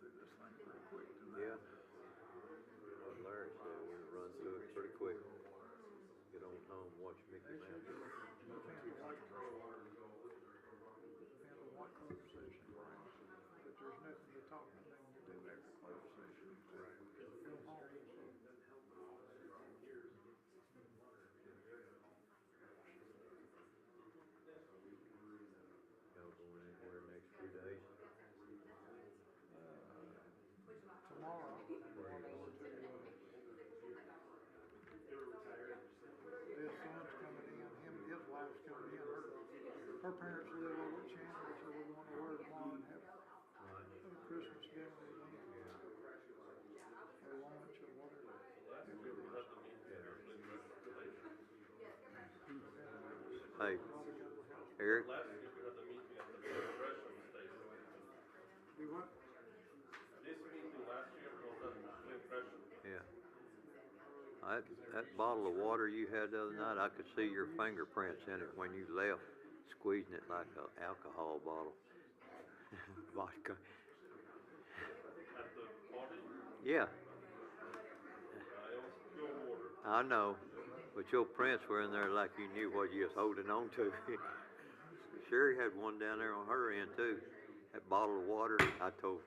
through this thing pretty quick tonight. Yeah. What Larry said, we'll run through it pretty quick. Get on home, watch Mickey Mouse. Depends on what closed session we're in. But there's nothing to talk about to do after closed session. Right. Go home. Y'all going anywhere next few days? Tomorrow. Where are you going to? His son's coming in, his wife's coming in, her parents live over at Chandler, so we're going over there tomorrow and have a Christmas dinner with them. Or lunch or whatever. Hey, Eric? Do what? This meeting last year was an impression. Yeah. That bottle of water you had the other night, I could see your fingerprints in it when you left, squeezing it like an alcohol bottle. Vodka. At the party, Yeah, it was pure water. I know, but your prints were in there like you knew what you was holding on to. Sherry had one down there on her end too. That bottle of water, I told her.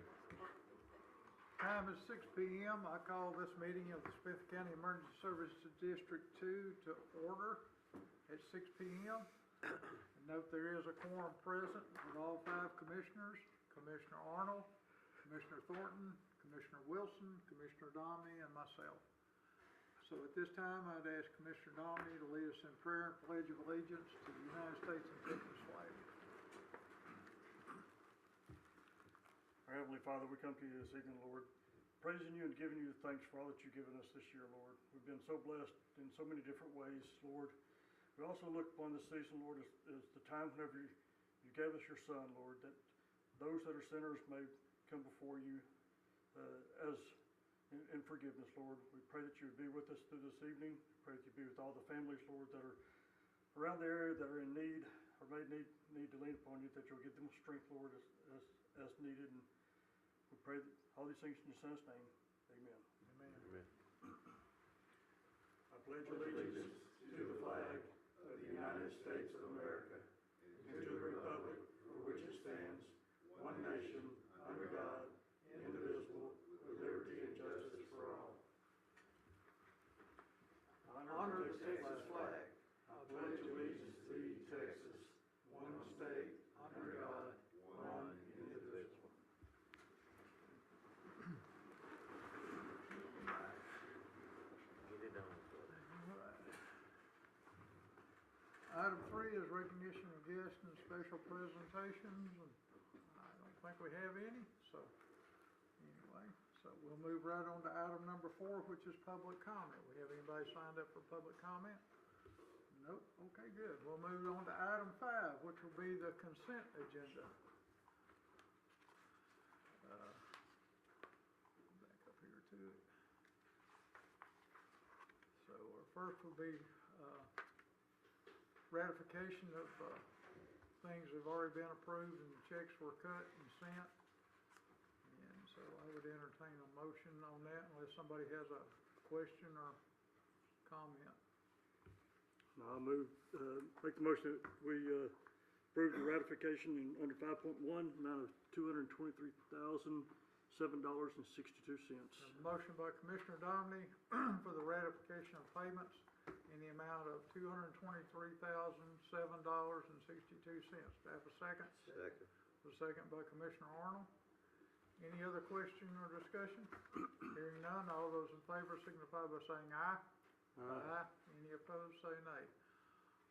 Time is 6 p.m. I call this meeting of the Smith County Emergency Services District 2 to order at 6 p.m. Note there is a quorum present with all 5 commissioners, Commissioner Arnold, Commissioner Thornton, Commissioner Wilson, Commissioner Domney, and myself. So at this time, I'd ask Commissioner Domney to lead us in prayer and pledge of allegiance to the United States and Texas flag. Our Heavenly Father, we come to you this evening, Lord, praising you and giving you thanks for all that you've given us this year, Lord. We've been so blessed in so many different ways, Lord. We also look upon this season, Lord, as the time whenever you gave us your Son, Lord, that those that are sinners may come before you in forgiveness, Lord. We pray that you would be with us through this evening. We pray that you be with all the families, Lord, that are around the area that are in need or may need to lean upon you, that you'll give them strength, Lord, as needed. And we pray that all these things in your Son's name. Amen. Amen. Amen. I pledge allegiance to the flag of the United States of America and to the republic for which it stands, one nation, under God, indivisible, with liberty and justice for all. Honor the Texas flag. I pledge allegiance to thee, Texas, one state, under God, one indivisible. Get it on. Item 3 is recognition of guests and special presentations, and I don't think we have any, so anyway, so we'll move right on to item number 4, which is public comment. We have anybody signed up for public comment? Nope. Okay, good. We'll move on to item 5, which will be the consent agenda. Back up here to it. So our first will be ratification of things that have already been approved and checks were cut and sent. And so I would entertain a motion on that unless somebody has a question or comment. Now I'll make the motion that we approve the ratification under 5.1, amount of $223,007.62. A motion by Commissioner Domney for the ratification of payments in the amount of $223,007.62. Do I have a second? Second. A second by Commissioner Arnold. Any other question or discussion? Hearing none, all those in favor signify by saying aye. Aye. Any opposed, say nay.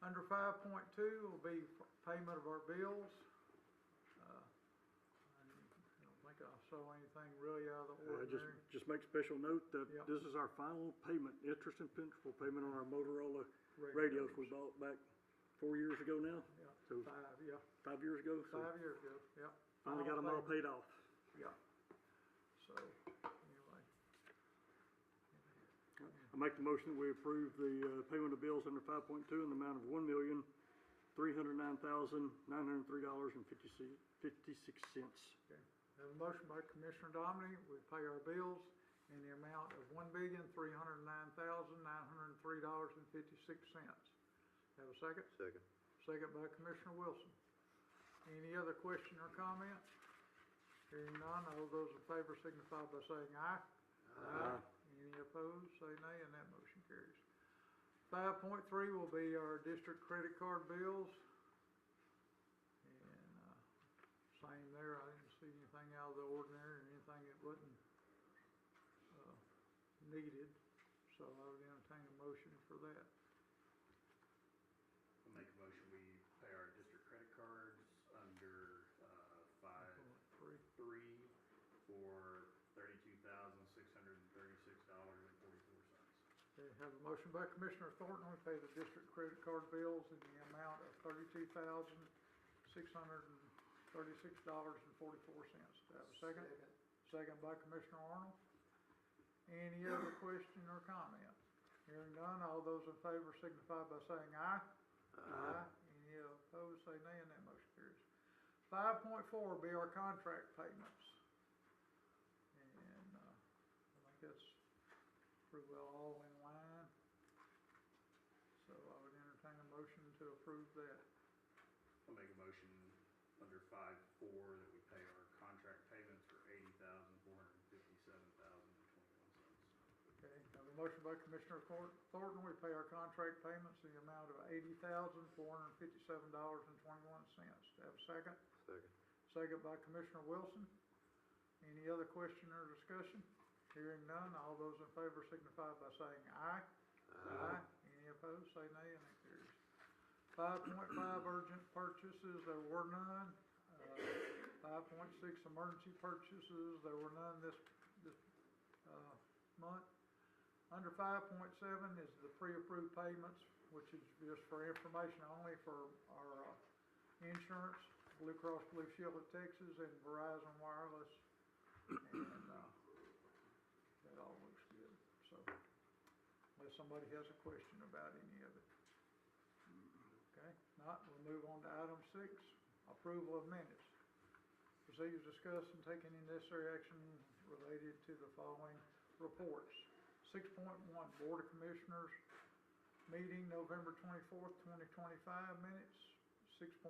Under 5.2 will be payment of our bills. I don't think I saw anything really out of the ordinary. Just make special note that Yep. this is our final payment, interest and principal payment on our Motorola radios we bought back 4 years ago now. Yeah, So 5 years ago. So 5 years ago, yeah. finally got them all paid off. Yeah. So, anyway. I make the motion that we approve the payment of bills under 5.2 in the amount of $1,309,903.56. Okay. Have a motion by Commissioner Dominy, we pay our bills in the amount of $1,309,903.56. Have a second? Second. Second by Commissioner Wilson. Any other question or comment? Hearing none, all those in favor signify by saying aye. Aye. Any opposed, say nay, and that motion carries. 5.3 will be our district credit card bills. And, same there, I didn't see anything out of the ordinary, or anything that wasn't, needed, so I would entertain a motion for that. I'll make a motion, we pay our district credit cards under, 5.3 for $32,636.44. Okay, have a motion by Commissioner Thornton, we pay the district credit card bills in the amount of $32,636.44. Do I have a second? Second by Commissioner Arnold. Any other question or comment? Hearing none, all those in favor signify by saying aye. Aye. Any opposed, say nay, and that motion carries. 5.4 will be our contract payments. And, I think that's pretty well all in line. So I would entertain a motion to approve that. I'll make a motion under 5.4 that we pay our contract payments for $80,457.21. Okay, have a motion by Commissioner Thornton, we pay our contract payments in the amount of $80,457.21. Do I have a second? Second. Second by Commissioner Wilson. Any other question or discussion? Hearing none, all those in favor signify by saying aye. Aye. Any opposed, say nay, and that carries. 5.5 urgent purchases, there were none. 5.6 emergency purchases, there were none this month. Under 5.7 is the pre-approved payments, which is just for information only for our insurance, Blue Cross Blue Shield of Texas and Verizon Wireless. And that all looks good. So unless somebody has a question about any of it. Okay, not, we'll move on to item 6, approval of minutes. Procedures discussed and take any necessary action related to the following reports. 6.1, Board of Commissioners meeting November 24th, 2025 minutes. 6.2,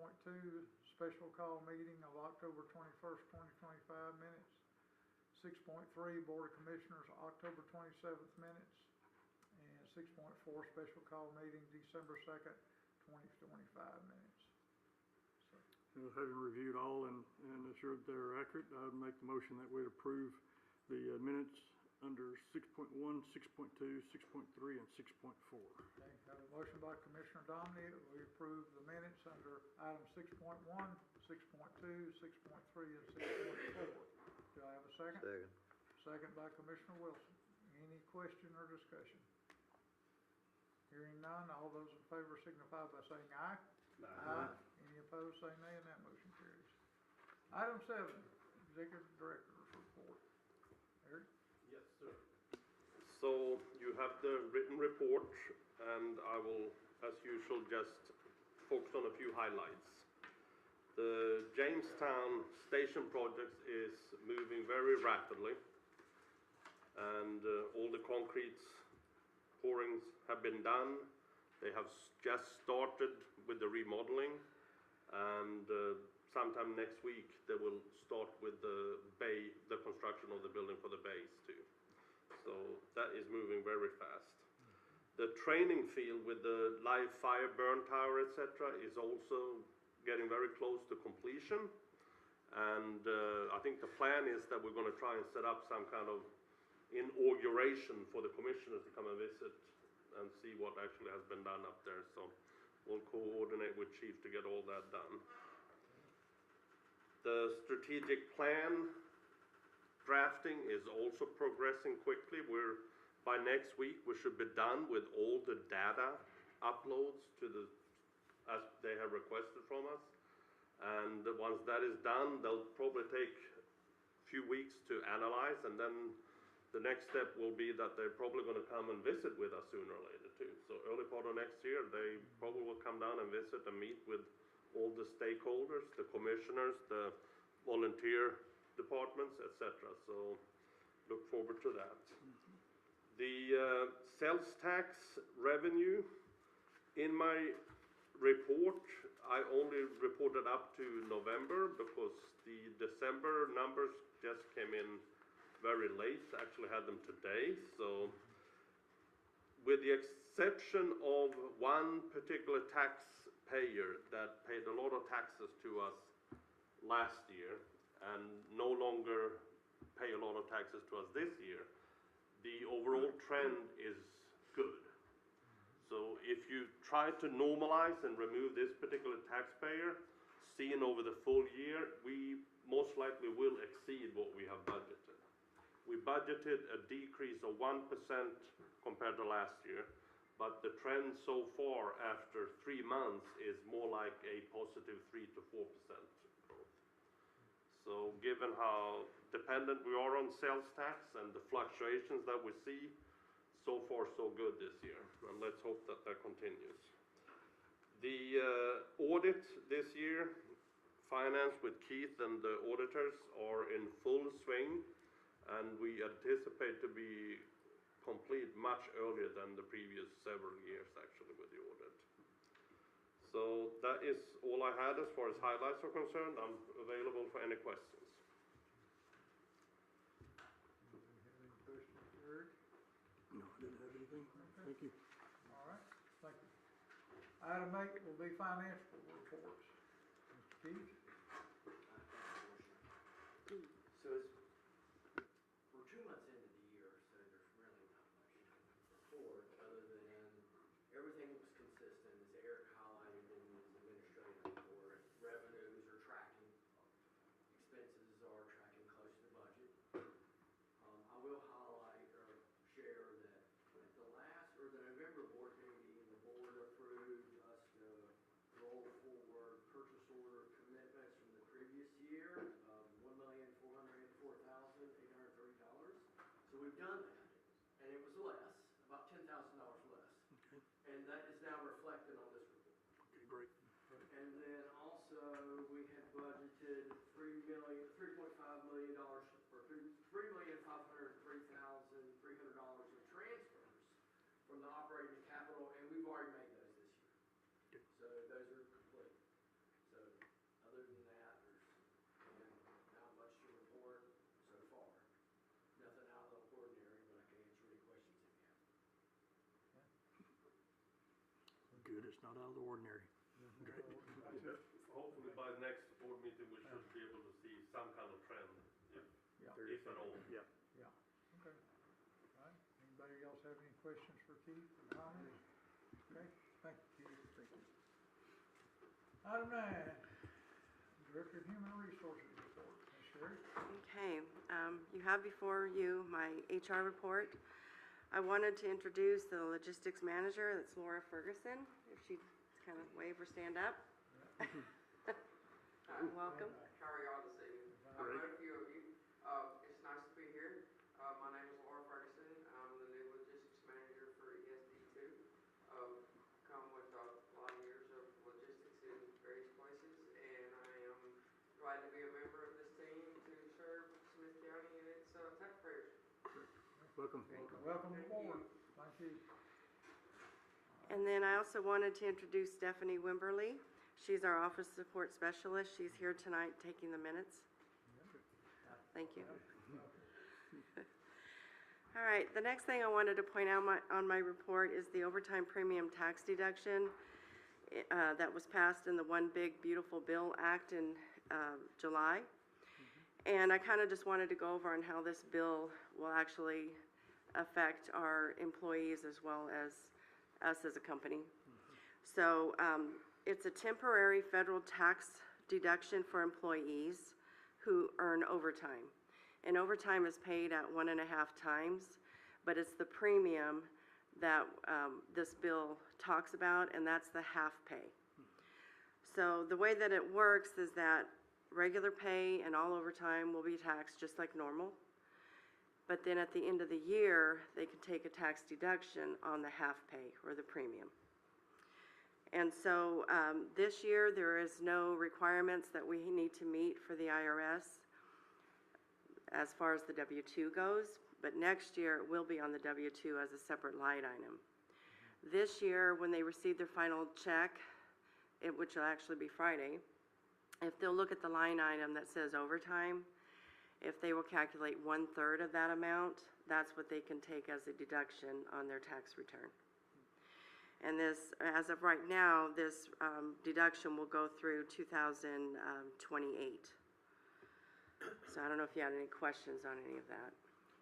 special call meeting of October 21st, 2025 minutes. 6.3, Board of Commissioners October 27th minutes. And 6.4, special call meeting December 2nd, 2025 minutes. Having reviewed all and assured they're accurate, I would make the motion that we approve the minutes under 6.1, 6.2, 6.3, and 6.4. Okay, have a motion by Commissioner Dominy that we approve the minutes under item 6.1, 6.2, 6.3, and 6.4. Do I have a second? Second. Second by Commissioner Wilson. Any question or discussion? Hearing none, all those in favor signify by saying aye. Aye. Any opposed, say nay, and that motion carries. Item 7, Executive Director's report. Eric? Yes, sir. So you have the written report, and I will, as usual, just focus on a few highlights. The Jamestown Station project is moving very rapidly, and all the concrete pourings have been done. They have just started with the remodeling, and sometime next week they will start with the construction of the building for the bays too. So that is moving very fast. The training field with the live fire burn tower, etc., is also getting very close to completion. And I think the plan is that we're going to try and set up some kind of inauguration for the commissioners to come and visit and see what actually has been done up there. So we'll coordinate with Chief to get all that done. The strategic plan drafting is also progressing quickly. By next week, we should be done with all the data uploads as they have requested from us. And once that is done, they'll probably take a few weeks to analyze, and then the next step will be that they're probably going to come and visit with us sooner or later too. So early part of next year, they probably will come down and visit and meet with all the stakeholders, the commissioners, the volunteer departments, etc. So look forward to that. The sales tax revenue, in my report, I only reported up to November because the December numbers just came in very late. Actually had them today. So with the exception of one particular taxpayer that paid a lot of taxes to us last year and no longer pay a lot of taxes to us this year, the overall trend is good. So if you try to normalize and remove this particular taxpayer, seen over the full year, we most likely will exceed what we have budgeted. We budgeted a decrease of 1% compared to last year, but the trend so far after 3 months is more like a positive 3 to 4% growth. So given how dependent we are on sales tax and the fluctuations that we see, so far so good this year, and let's hope that that continues. The audit this year, finance with Keith and the auditors are in full swing, and we anticipate to be complete much earlier than the previous several years actually with the audit. So that is all I had as far as highlights are concerned. I'm available for any questions. Do we have any questions, Eric? No, I didn't have anything. Thank you. All right, thank you. Item 8 will be financial reports. Mr. Keith? So it's, we're 2 months into the year, so there's really not much to report, other than everything was consistent, as Eric highlighted in his administrative report. Revenues are tracking, expenses are tracking close to budget. I will highlight or share that at the November board meeting, the board approved us to roll forward purchase order commitments from the previous year of $1,404,830. So we've done that, and it was less, about $10,000 less. Okay. And that is now reflected on this report. Okay, great. And then also, we had budgeted $3.5 million for $3,503,300 of transfers from the operating capital, and we've already made those this year. Okay. So those are complete. So other than that, there's not much to report so far. Nothing out of the ordinary, but I can answer any questions if you have. Good, it's not out of the ordinary. Great. Hopefully by the next board meeting, we should be able to see some kind of trend, if at all. Yeah. Yeah, okay. All right, anybody else have any questions for Keith or Tommy? Okay, thank you, Keith. Thank you. Item 9, Director of Human Resources report. Ms. Sherry? Okay, you have before you my HR report. I wanted to introduce the logistics manager, that's Laura Ferguson, if she'd kind of wave or stand up. Welcome. How are y'all this evening? I've met a few of you. It's nice to be here. My name is Laura Ferguson. I'm the new logistics manager for ESD2. Come with a lot of years of logistics in various places, and I am glad to be a member of this team to serve Smith County and its taxpayers. Welcome. Welcome aboard. Thank you. And then I also wanted to introduce Stephanie Wimberly. She's our office support specialist. She's here tonight taking the minutes. Thank you. All right, the next thing I wanted to point out on my report is the overtime premium tax deduction that was passed in the One Big Beautiful Bill Act in July. And I kind of just wanted to go over on how this bill will actually affect our employees as well as us as a company. So it's a temporary federal tax deduction for employees who earn overtime. And overtime is paid at 1.5 times, but it's the premium that this bill talks about, and that's the half pay. So the way that it works is that regular pay and all overtime will be taxed just like normal. But then at the end of the year, they can take a tax deduction on the half pay or the premium. And so this year, there is no requirements that we need to meet for the IRS. as far as the W-2 goes, but next year it will be on the W-2 as a separate line item. This year, when they receive their final check, which will actually be Friday, if they'll look at the line item that says overtime, if they will calculate 1/3 of that amount, that's what they can take as a deduction on their tax return. And this, as of right now, this deduction will go through 2028. So I don't know if you had any questions on any of that.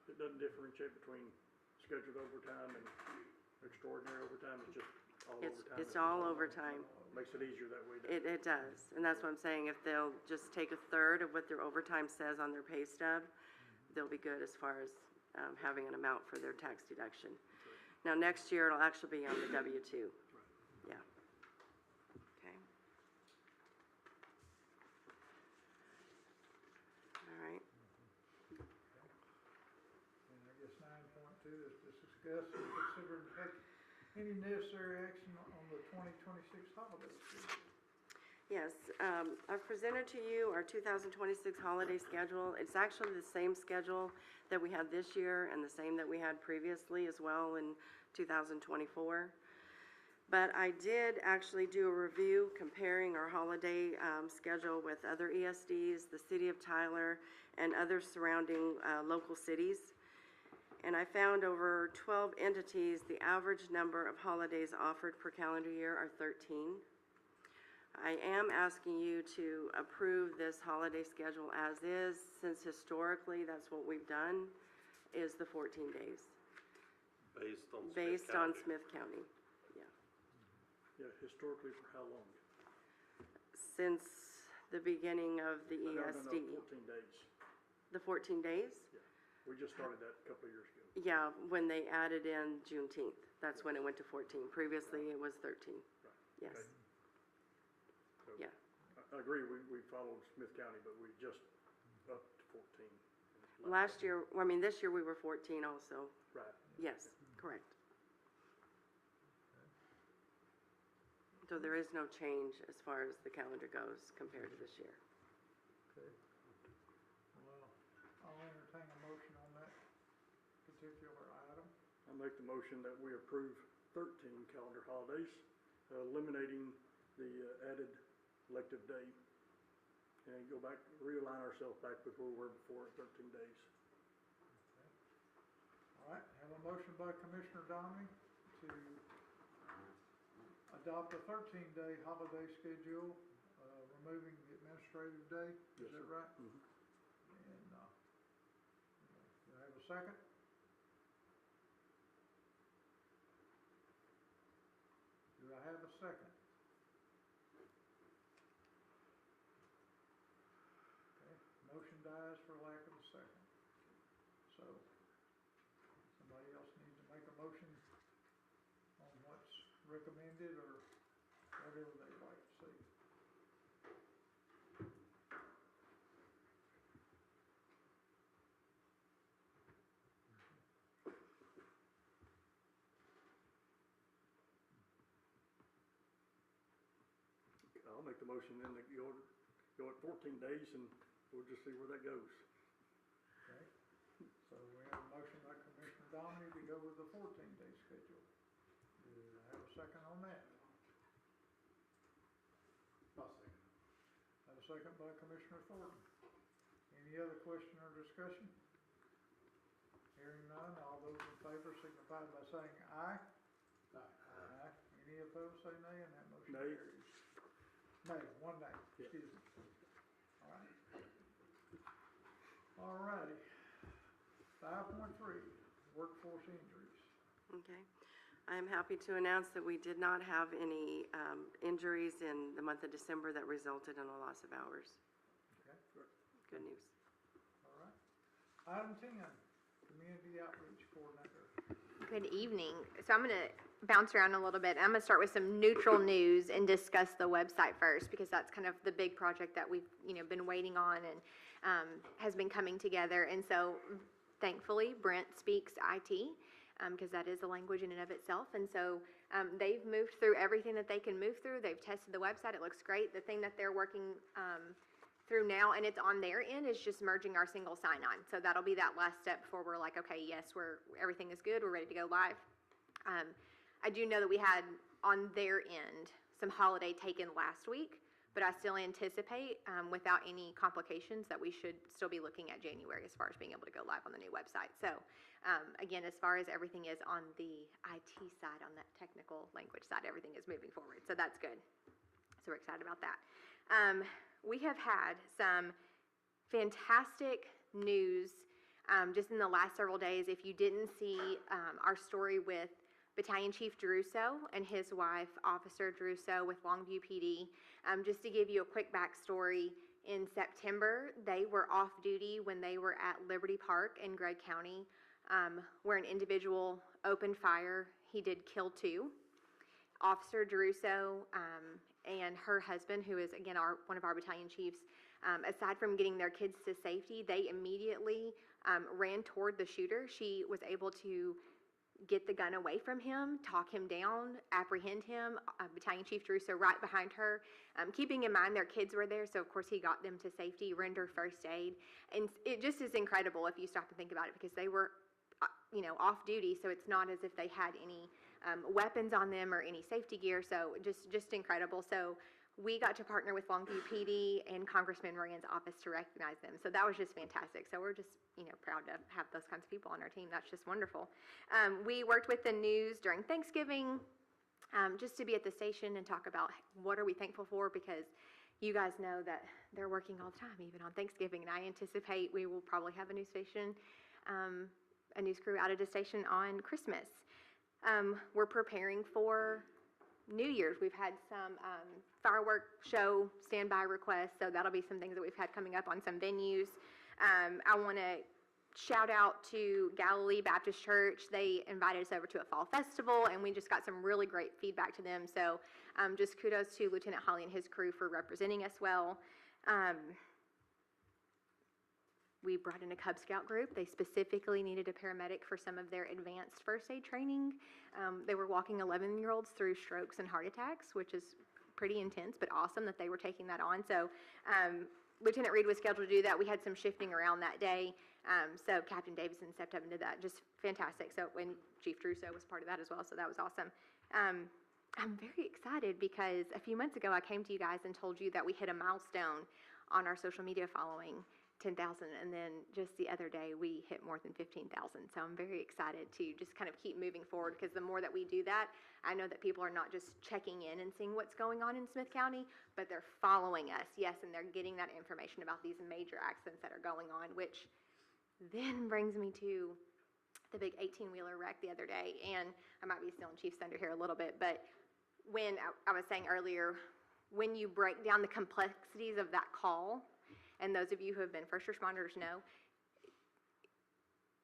It doesn't differentiate between scheduled overtime and extraordinary overtime, it's just all overtime. It's all overtime. Makes it easier that way. doesn't It does, and that's what I'm saying, if they'll just take 1/3 of what their overtime says on their pay stub, they'll be good as far as having an amount for their tax deduction. Now, next year, it'll actually be on the W-2. Yeah. Okay. All right. And I guess 9.2 is to discuss and consider and take any necessary action on the 2026 holiday schedule. Yes, I've presented to you our 2026 holiday schedule. It's actually the same schedule that we had this year and the same that we had previously as well in 2024. But I did actually do a review comparing our holiday schedule with other ESDs, the city of Tyler, and other surrounding local cities. And I found over 12 entities, the average number of holidays offered per calendar year are 13. I am asking you to approve this holiday schedule as is, since historically that's what we've done, is the 14 days. Based on Smith County. Smith County, yeah. Yeah, historically for how long? Since the beginning of the No, ESD. 14 days. The 14 days? Yeah, we just started that a couple of years ago. Yeah, when they added in Juneteenth, that's when it went to 14. Previously, it was 13. Right. Yes, Okay. So, yeah. I agree, we followed Smith County, but we just up to 14. Last year, this year we were 14 also. Right. Yes, correct. So there is no change as far as the calendar goes compared to this year. Okay. Well, I'll entertain a motion on that particular item. I make the motion that we approve 13 calendar holidays, eliminating the added elective day, and go back, realign ourselves back with where we were before at 13 days. All right, have a motion by Commissioner Dominy to adopt a 13-day holiday schedule, removing the administrative day. Is Yes, that sir. right? Mhm. And, do I have a second? Do I have a second? Okay, motion dies for lack of a second. So, somebody else needs to make a motion on what's recommended or whatever they'd like to see. I'll make the motion then that you go at 14 days, and we'll just see where that goes. Okay, so we have a motion by Commissioner Dominy to go with the 14-day schedule. Do I have a second on that? I'll second. Have a second by Commissioner Thornton. Any other question or discussion? Hearing none, all those in favor signify by saying aye. Aye. Aye. Any opposed, say nay, and that motion Nay. carries. Nay, one nay, Yeah. excuse me. All right. All righty. 5.3, workforce injuries. Okay. I am happy to announce that we did not have any injuries in the month of December that resulted in a loss of hours. Okay, Good news. all right. Item 10, community outreach coordinator. Good evening. So I'm going to bounce around a little bit. I'm going to start with some neutral news and discuss the website first, because that's kind of the big project that we've, been waiting on and has been coming together. And so thankfully, Brent speaks IT, because that is a language in and of itself. And so they've moved through everything that they can move through. They've tested the website. It looks great. The thing that they're working through now, and it's on their end, is just merging our single sign-on. So that'll be that last step before we're like, okay, yes, everything is good, we're ready to go live. I do know that we had on their end some holiday taken last week, but I still anticipate, without any complications, that we should still be looking at January as far as being able to go live on the new website. So, again, as far as everything is on the IT side, on that technical language side, everything is moving forward. So that's good. So we're excited about that. We have had some fantastic news just in the last several days. If you didn't see our story with Battalion Chief Druso and his wife, Officer Druso with Longview PD. Just to give you a quick backstory, in September, they were off duty when they were at Liberty Park in Gregg County, where an individual opened fire. He did kill 2. Officer Druso and her husband, who is, again, one of our battalion chiefs, aside from getting their kids to safety, they immediately ran toward the shooter. She was able to get the gun away from him, talk him down, apprehend him. Battalion Chief Druso right behind her, keeping in mind their kids were there, so of course he got them to safety, rendered first aid. And it just is incredible if you stop and think about it, because they were, off duty, so it's not as if they had any weapons on them or any safety gear, so just incredible. So we got to partner with Longview PD and Congressman Moran's office to recognize them. So that was just fantastic. So we're just, proud to have those kinds of people on our team. That's just wonderful. We worked with the news during Thanksgiving, just to be at the station and talk about what are we thankful for, because you guys know that they're working all the time, even on Thanksgiving. And I anticipate we will probably have a news station, a news crew out at a station on Christmas. We're preparing for New Year's. We've had some firework show standby requests, so that'll be some things that we've had coming up on some venues. I want to shout out to Galilee Baptist Church. They invited us over to a fall festival, and we just got some really great feedback to them. So just kudos to Lieutenant Holly and his crew for representing us well. We brought in a Cub Scout group. They specifically needed a paramedic for some of their advanced first aid training. They were walking 11-year-olds through strokes and heart attacks, which is pretty intense, but awesome that they were taking that on. So Lieutenant Reed was scheduled to do that. We had some shifting around that day. So Captain Davison stepped up and did that. Just fantastic. So when Chief Druso was part of that as well, so that was awesome. I'm very excited because a few months ago I came to you guys and told you that we hit a milestone on our social media following, 10,000, and then just the other day we hit more than 15,000. So I'm very excited to just kind of keep moving forward, because the more that we do that, I know that people are not just checking in and seeing what's going on in Smith County, but they're following us, yes, and they're getting that information about these major accidents that are going on, which then brings me to the big 18-wheeler wreck the other day. And I might be stealing Chief's thunder here a little bit, but when I was saying earlier, when you break down the complexities of that call, and those of you who have been first responders know,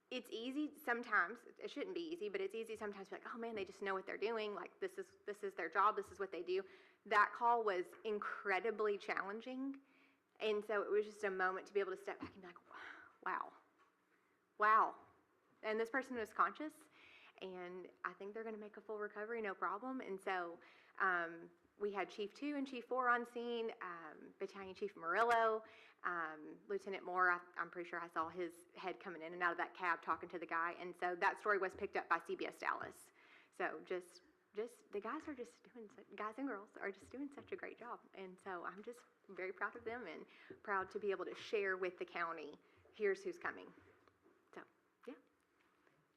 it's easy sometimes, it shouldn't be easy, but it's easy sometimes to be like, oh man, they just know what they're doing, like this is their job, this is what they do. That call was incredibly challenging, and so it was just a moment to be able to step back and be like, wow. And this person was conscious, and I think they're going to make a full recovery, no problem. And so we had Chief 2 and Chief 4 on scene, Battalion Chief Murillo, Lieutenant Moore. I'm pretty sure I saw his head coming in and out of that cab talking to the guy. And so that story was picked up by CBS Dallas. So just the guys are just doing, guys and girls are just doing such a great job. And so I'm just very proud of them and proud to be able to share with the county, here's who's coming. So, yeah.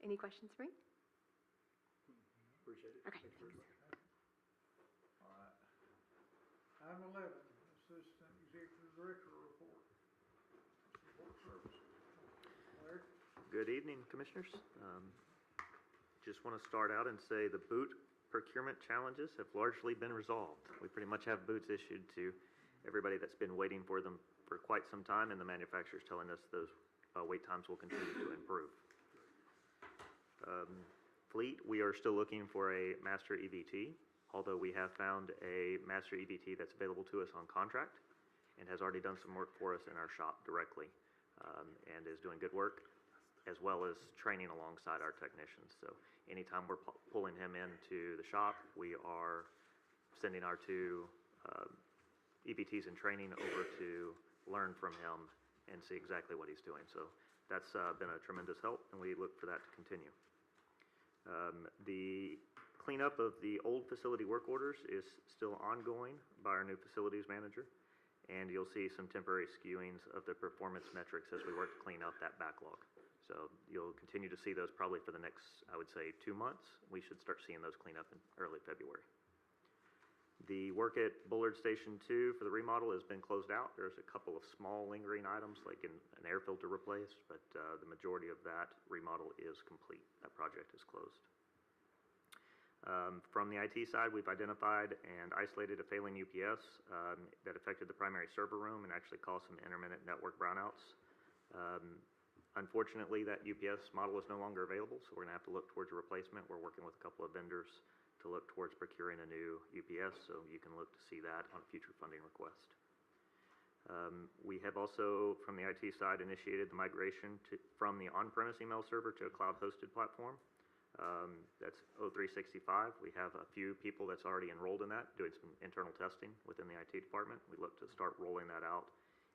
Any questions for me? Appreciate it. Okay. All right. Item 11, Assistant Executive Director report. Support service. Larry? Good evening, Commissioners. Just want to start out and say the boot procurement challenges have largely been resolved. We pretty much have boots issued to everybody that's been waiting for them for quite some time, and the manufacturer's telling us those wait times will continue to improve. Fleet, we are still looking for a master EVT, although we have found a master EVT that's available to us on contract and has already done some work for us in our shop directly, and is doing good work, as well as training alongside our technicians. So anytime we're pulling him into the shop, we are sending our two EVTs in training over to learn from him and see exactly what he's doing. So that's been a tremendous help, and we look for that to continue. The cleanup of the old facility work orders is still ongoing by our new facilities manager, and you'll see some temporary skewings of the performance metrics as we work to clean up that backlog. So you'll continue to see those probably for the next, I would say, 2 months. We should start seeing those clean up in early February. The work at Bullard Station 2 for the remodel has been closed out. There's a couple of small lingering items like an air filter replaced, but the majority of that remodel is complete. That project is closed. From the IT side, we've identified and isolated a failing UPS that affected the primary server room and actually caused some intermittent network brownouts. Unfortunately, that UPS model is no longer available, so we're going to have to look towards a replacement. We're working with a couple of vendors to look towards procuring a new UPS, so you can look to see that on a future funding request. We have also, from the IT side, initiated the migration from the on-premise email server to a cloud-hosted platform. That's O365. We have a few people that's already enrolled in that, doing some internal testing within the IT department. We look to start rolling that out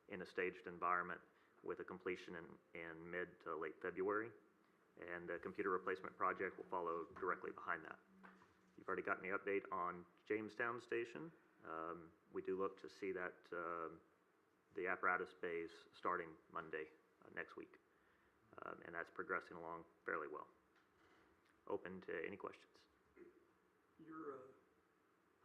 in a staged environment with a completion in mid to late February. And the computer replacement project will follow directly behind that. You've already gotten the update on Jamestown Station. We do look to see that the apparatus bays starting Monday next week. And that's progressing along fairly well. Open to any questions. Your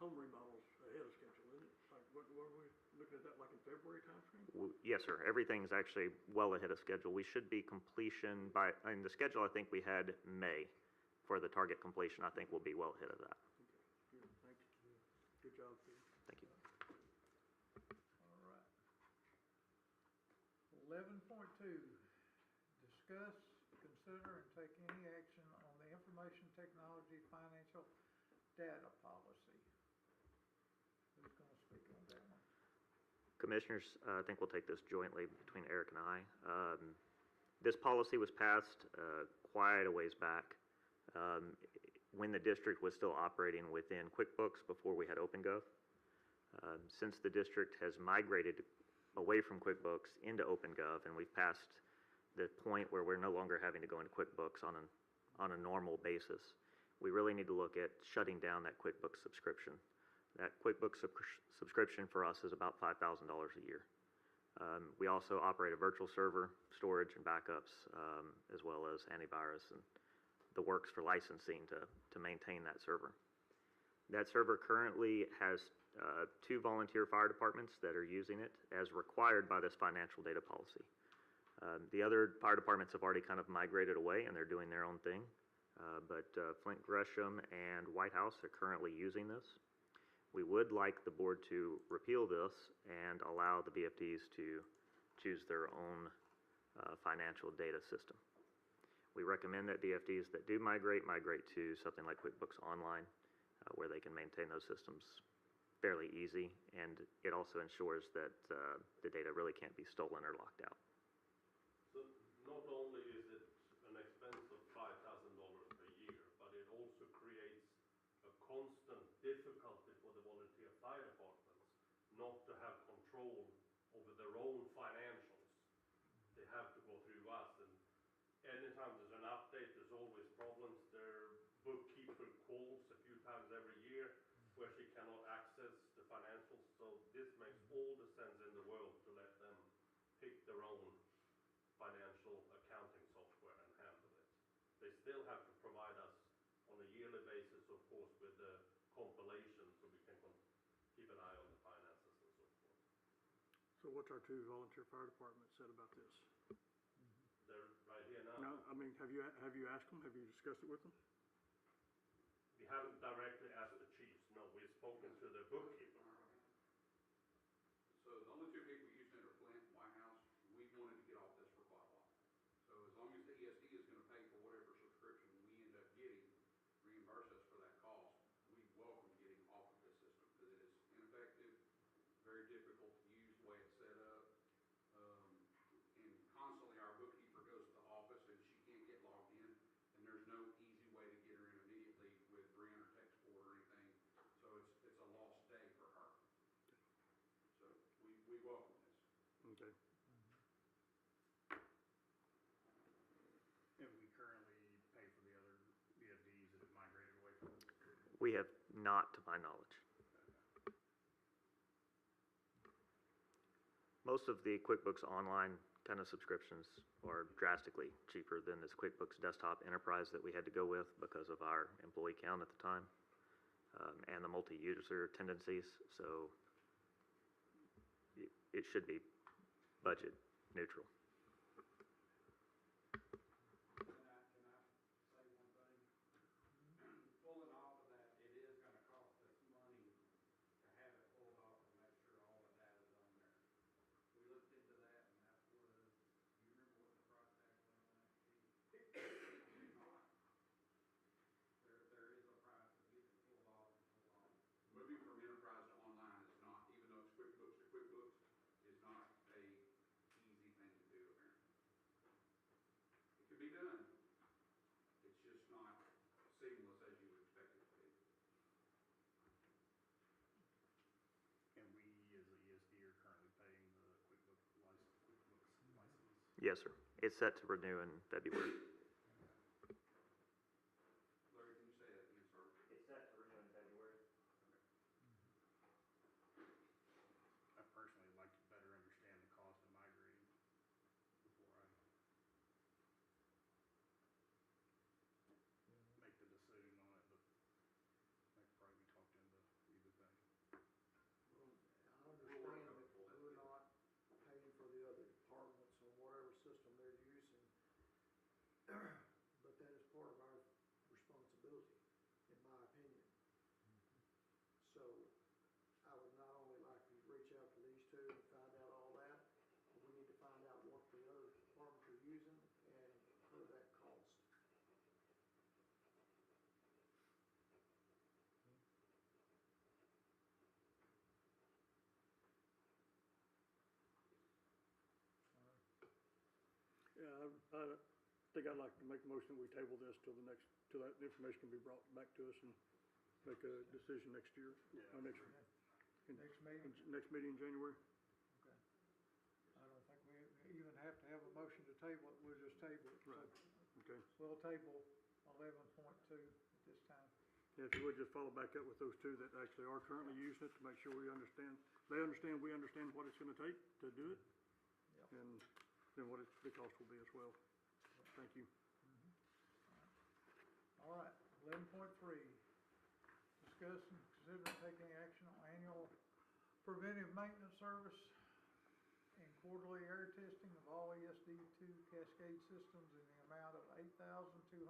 home remodel's ahead of schedule, isn't it? Like, what were we looking at that like in February timeframe? Yes, sir. Everything's actually well ahead of schedule. We should be completion by, in the schedule, I think we had May for the target completion. I think we'll be well ahead of that. Okay, good, thank you. Good job, Steve. Thank you. All right. 11.2, discuss, consider, and take any action on the information technology financial data policy. Who's going to speak on that one? Commissioners, I think we'll take this jointly between Eric and I. This policy was passed quite a ways back when the district was still operating within QuickBooks before we had OpenGov. Since the district has migrated away from QuickBooks into OpenGov, and we've passed the point where we're no longer having to go into QuickBooks on a normal basis, we really need to look at shutting down that QuickBooks subscription. That QuickBooks subscription for us is about $5,000 a year. We also operate a virtual server, storage and backups, as well as antivirus and the works for licensing to maintain that server. That server currently has 2 volunteer fire departments that are using it as required by this financial data policy. The other fire departments have already kind of migrated away and they're doing their own thing. But Flint Gresham and White House are currently using this. We would like the board to repeal this and allow the BFDs to choose their own financial data system. We recommend that BFDs that do migrate to something like QuickBooks Online, where they can maintain those systems fairly easy, and it also ensures that the data really can't be stolen or locked out. So not only is it an expense of $5,000 per year, but it also creates a constant difficulty for the volunteer fire departments not to have control over their own financials. They have to go through us, and anytime there's an update, there's always problems. Their bookkeeper calls a few times every year where she cannot access the financials. So this makes all the sense in the world to let them pick their own financial accounting software and handle it. They still have to provide us on a yearly basis, of course, with the compilation so we can keep an eye on the finances and so forth. So what's our 2 volunteer fire departments said about this? They're right here now. No, I mean, have you asked them? Have you discussed it with them? We haven't directly asked the chiefs, no, we've spoken to the bookkeeper. So the only 2 people using it are Flint and White House. We've wanted to get off this for quite a while. So as long as the ESD is going to pay for whatever subscription we end up getting, reimburse us for that cost, we welcome getting off of this system because it is ineffective, very difficult to use the way it's set up. And constantly our bookkeeper goes to the office and she can't get logged in, and there's no easy way to get her in immediately with Brianna or Texport or anything. So it's a lost day for her. So we welcome this. Okay. And we currently pay for the other VFDs that have migrated away from us? We have not, to my knowledge. Most of the QuickBooks Online kind of subscriptions are drastically cheaper than this QuickBooks Desktop Enterprise that we had to go with because of our employee count at the time, and the multi-user tendencies. So it should be budget neutral. Can I say one thing? Pulling off of that, it is gonna cost us money to have it pulled off and make sure all the data's on there. We looked into that, and that was, you remember what the price tag was on that sheet? It's not. There is a price to get it pulled off and pulled off. Moving from enterprise to online is not, even though it's QuickBooks to QuickBooks, is not a easy thing to do apparently. It can be done. It's just not seamless as you would expect it to be. And we, as a ESD, are currently paying the QuickBooks license? Yes, sir. It's set to renew in February. Larry, can you say that again, sir? It's set to renew in February. I personally would like to better understand the cost of migrating before I make the decision on it, but I could probably be talked into either thing. Well, I understand that we're not paying for the other departments on whatever system they're using, but that is part of our responsibility, in my opinion. So I would not only like to reach out to these two and find out all that, but we need to find out what the other departments are using and incur that cost. Yeah, I think I'd like to make a motion that we table this till the next, till that information can be brought back to us and make a decision next year. Yeah. Or next Next meeting? Next meeting in January. Okay. I don't think we even have to have a motion to table it, we'll just table it. So Right. Okay. we'll table 11.2 at this time. Yeah, if you would just follow back up with those two that actually are currently using it to make sure we understand, they understand, we understand what it's gonna take to do it. Yep. And then what the cost will be as well. Thank you. All right, 11.3, discuss and consider taking action on annual preventive maintenance service and quarterly air testing of all ESD2 cascade systems in the amount of $8,282.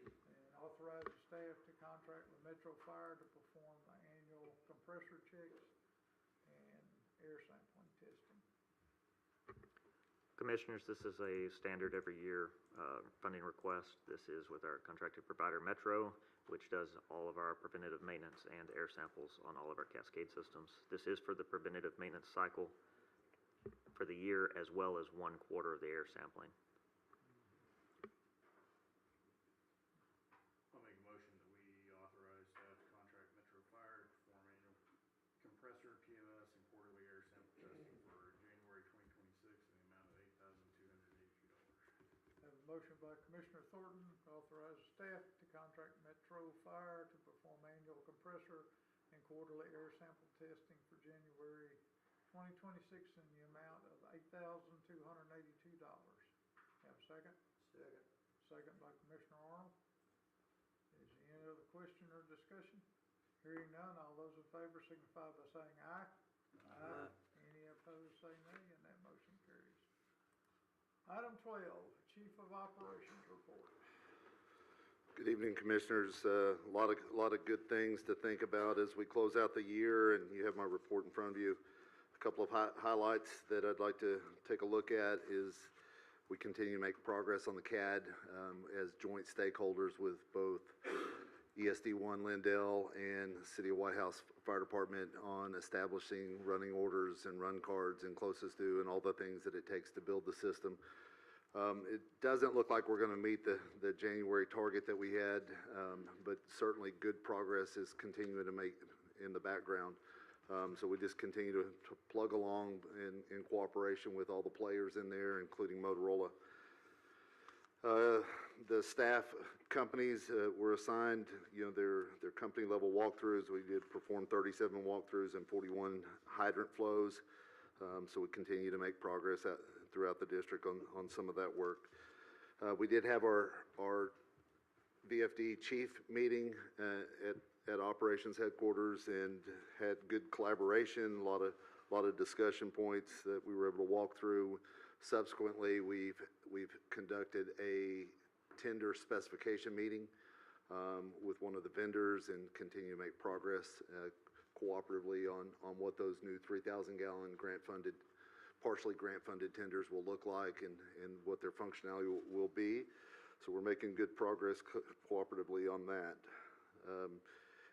And authorize the staff to contract with Metro Fire to perform the annual compressor checks and air sampling testing. Commissioners, this is a standard every year funding request. This is with our contracted provider Metro, which does all of our preventative maintenance and air samples on all of our cascade systems. This is for the preventative maintenance cycle for the year, as well as 1 quarter of the air sampling. I'll make a motion that we authorize staff to contract Metro Fire to perform annual compressor, PMS, and quarterly air sample testing for January 2026 in the amount of $8,282. Have a motion by Commissioner Thornton, to authorize staff to contract Metro Fire to perform annual compressor and quarterly air sample testing for January 2026 in the amount of $8,282. Have a second? Second. Second by Commissioner Arnold. Is there any other question or discussion? Hearing none, all those in favor signify by saying aye. Aye. Any opposed, say nay, and that motion carries. Item 12, Chief of Operations report. Good evening, Commissioners. A lot of good things to think about as we close out the year, and you have my report in front of you. A couple of highlights that I'd like to take a look at is we continue to make progress on the CAD as joint stakeholders with both ESD1 Lindell and City of White House Fire Department on establishing running orders and run cards and closest to and all the things that it takes to build the system. It doesn't look like we're going to meet the January target that we had, but certainly good progress is continuing to make in the background. So we just continue to plug along in cooperation with all the players in there, including Motorola. The staff companies were assigned, their company level walkthroughs. We did perform 37 walkthroughs and 41 hydrant flows. So we continue to make progress throughout the district on some of that work. We did have our VFD chief meeting at operations headquarters and had good collaboration, a lot of discussion points that we were able to walk through. Subsequently, we've conducted a tender specification meeting with one of the vendors and continue to make progress cooperatively on what those new 3,000-gallon partially grant-funded tenders will look like and what their functionality will be. So we're making good progress cooperatively on that.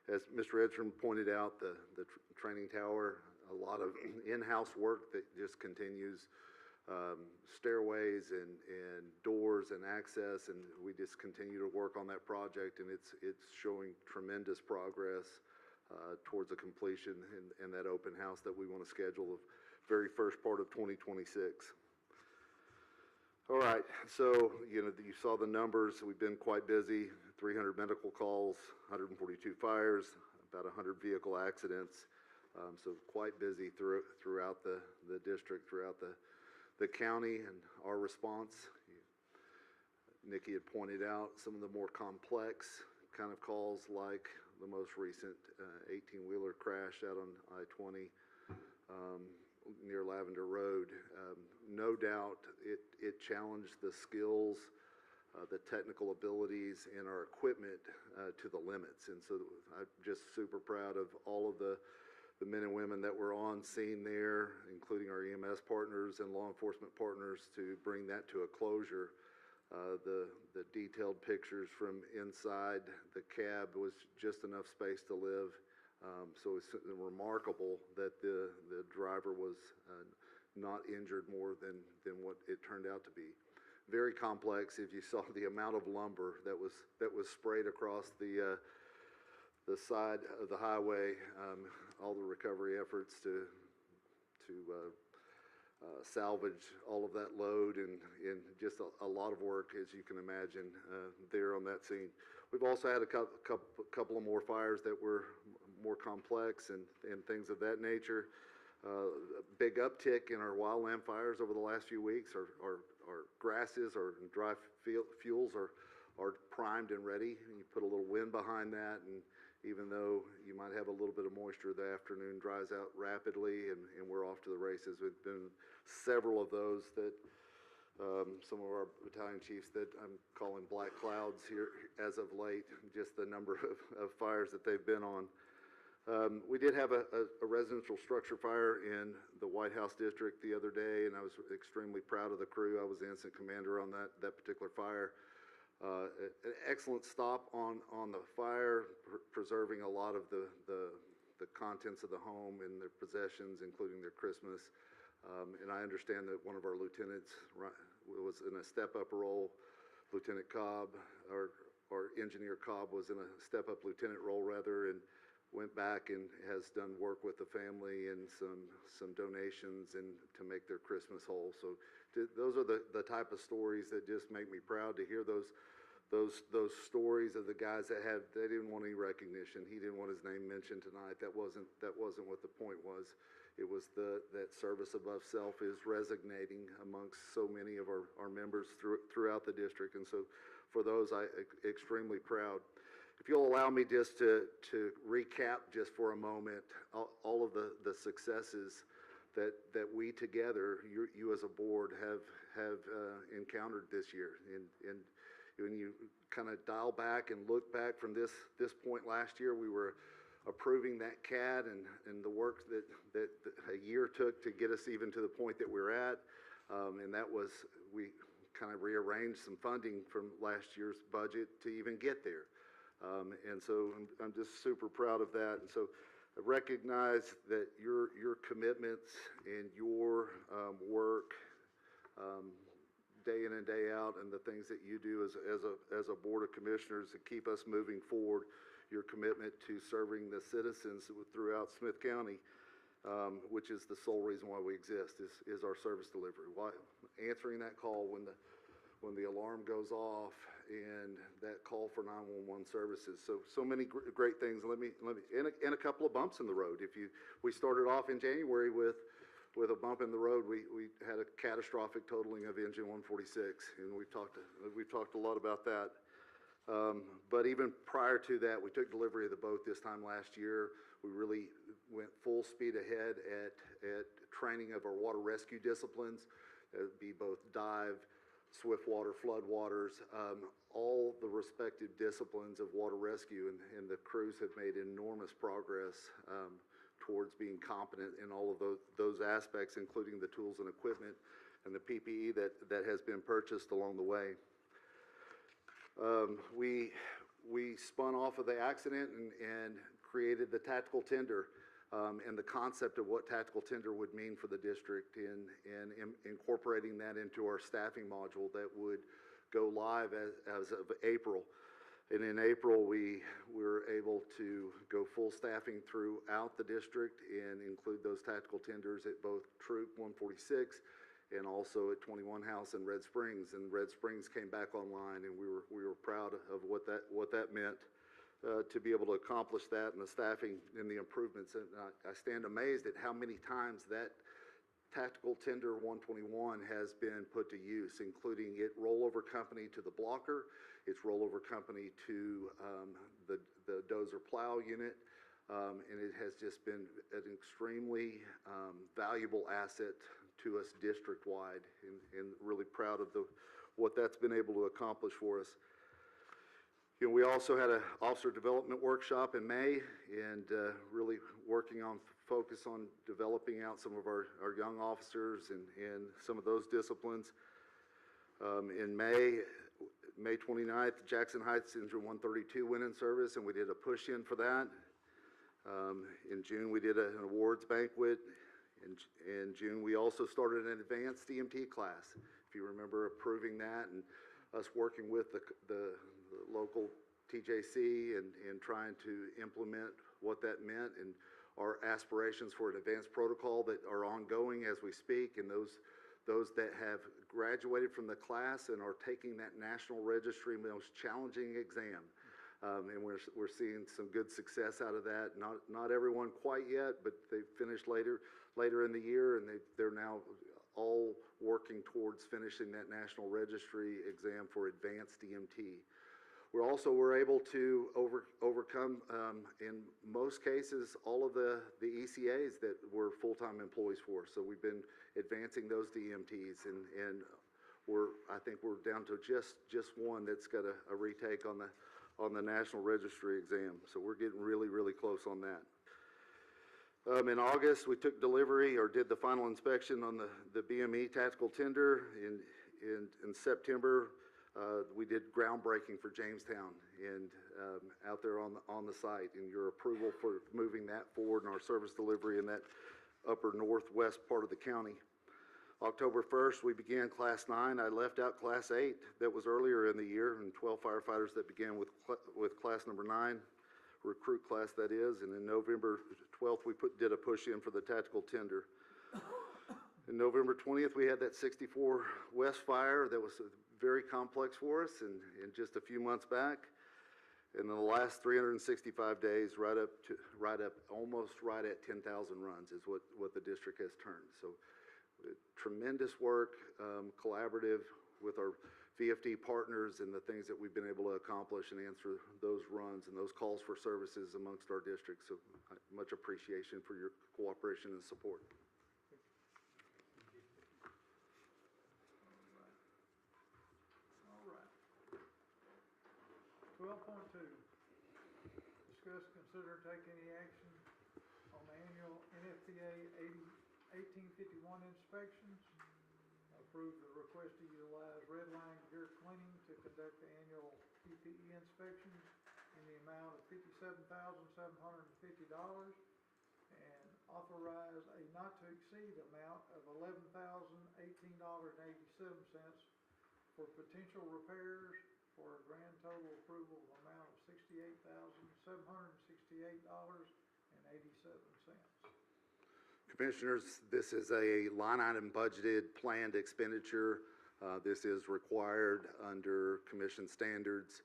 As Mr. Edstrom pointed out, the training tower, a lot of in-house work that just continues. Stairways and doors and access, and we just continue to work on that project, and it's showing tremendous progress towards a completion and that open house that we want to schedule the very first part of 2026. All right, so you saw the numbers. We've been quite busy. 300 medical calls, 142 fires, about 100 vehicle accidents. So quite busy throughout the district, throughout the county, and our response. Nikki had pointed out some of the more complex kind of calls, like the most recent 18-wheeler crash out on I-20 near Lavender Road. No doubt it challenged the skills, the technical abilities, and our equipment to the limits. And so I'm just super proud of all of the men and women that were on scene there, including our EMS partners and law enforcement partners, to bring that to a closure. The detailed pictures from inside the cab was just enough space to live. So it's remarkable that the driver was not injured more than what it turned out to be. Very complex. If you saw the amount of lumber that was sprayed across the side of the highway, all the recovery efforts to salvage all of that load, and just a lot of work, as you can imagine, there on that scene. We've also had a couple of more fires that were more complex and things of that nature. A big uptick in our wildland fires over the last few weeks. Our grasses or dry fuels are primed and ready. And you put a little wind behind that, and even though you might have a little bit of moisture, the afternoon dries out rapidly, and we're off to the races. We've been several of those that some of our battalion chiefs that I'm calling black clouds here as of late, just the number of fires that they've been on. We did have a residential structure fire in the White House district the other day, and I was extremely proud of the crew. I was the incident commander on that particular fire. An excellent stop on the fire, preserving a lot of the contents of the home and their possessions, including their Christmas. And I understand that one of our lieutenants was in a step-up role. Lieutenant Cobb, or Engineer Cobb, was in a step-up lieutenant role, rather, and went back and has done work with the family and some donations and to make their Christmas whole. So those are the type of stories that just make me proud to hear those stories of the guys they didn't want any recognition. He didn't want his name mentioned tonight. That wasn't what the point was. It was that service above self is resonating amongst so many of our members throughout the district. And so for those, I'm extremely proud. If you'll allow me just to recap just for a moment all of the successes that we together, you as a board, have encountered this year. And when you kind of dial back and look back from this point last year, we were approving that CAD and the work that a year took to get us even to the point that we're at. And that was, we kind of rearranged some funding from last year's budget to even get there. And so I'm just super proud of that. And so I recognize that your commitments and your work day in and day out, and the things that you do as a board of commissioners to keep us moving forward, your commitment to serving the citizens throughout Smith County. which is the sole reason why we exist, is our service delivery. Why, answering that call when the alarm goes off and that call for 911 services. So many great things. And a couple of bumps in the road. We started off in January with a bump in the road. We had a catastrophic totaling of engine 146, and we've talked a lot about that. But even prior to that, we took delivery of the boat this time last year. We really went full speed ahead at training of our water rescue disciplines. That would be both dive, swift water, flood waters, all the respective disciplines of water rescue, and the crews have made enormous progress towards being competent in all of those aspects, including the tools and equipment and the PPE that has been purchased along the way. We spun off of the accident and created the tactical tender, and the concept of what tactical tender would mean for the district, and incorporating that into our staffing module that would go live as of April. And in April, we were able to go full staffing throughout the district and include those tactical tenders at both Troop 146 and also at 21 House and Red Springs. And Red Springs came back online, and we were proud of what that meant. To be able to accomplish that, and the staffing and the improvements. And I stand amazed at how many times that Tactical Tender 121 has been put to use, including it rollover company to the blocker, its rollover company to the dozer plow unit, and it has just been an extremely valuable asset to us district-wide, and really proud of what that's been able to accomplish for us. You know, we also had an officer development workshop in May, and really working on focus on developing out some of our young officers and some of those disciplines. In May 29th, Jackson Heights Engine 132 went in service, and we did a push-in for that. In June, we did an awards banquet. In June, we also started an advanced EMT class. If you remember approving that and us working with the local TJC and trying to implement what that meant, and our aspirations for an advanced protocol that are ongoing as we speak, and those that have graduated from the class and are taking that national registry most challenging exam. And we're seeing some good success out of that. Not everyone quite yet, but they finished later in the year, and they're now all working towards finishing that national registry exam for advanced EMT. We also were able to overcome, in most cases, all of the ECAs that were full-time employees for us. So we've been advancing those to EMTs, and I think we're down to just one that's got a retake on the national registry exam. So we're getting really, really close on that. In August, we took delivery or did the final inspection on the BME tactical tender. In September, we did groundbreaking for Jamestown and out there on the site, and your approval for moving that forward in our service delivery in that upper northwest part of the county. October 1st, we began Class 9. I left out Class 8 that was earlier in the year, and 12 firefighters that began with Class number 9, recruit class that is. And in November 12th, we did a push-in for the tactical tender. In November 20th, we had that 64 West fire that was very complex for us, and just a few months back. And then the last 365 days, almost right at 10,000 runs is what the district has turned. So tremendous work, collaborative with our VFD partners, and the things that we've been able to accomplish and answer those runs and those calls for services amongst our districts. So much appreciation for your cooperation and support. All right. 12.2, discuss, consider, take any action on the annual NFPA 1851 inspections. Approve the request to utilize Red Line Gear Cleaning to conduct the annual PPE inspections in the amount of $57,750, and authorize a not to exceed amount of $11,018.87 for potential repairs for a grand total approval of amount of $68,768.87. Commissioners, this is a line item budgeted planned expenditure. This is required under commission standards,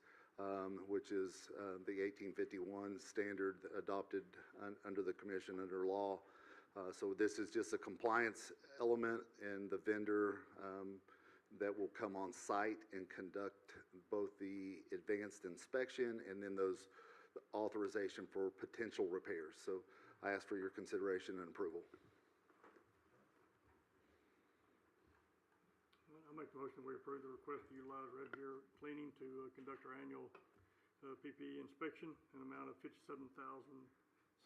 which is the 1851 standard adopted under the commission under law. So this is just a compliance element, and the vendor that will come on site and conduct both the advanced inspection and then those authorization for potential repairs. So I ask for your consideration and approval. I'll make the motion we approve the request to utilize Red Deer Cleaning to conduct our annual PPE inspection in an amount of $57,750,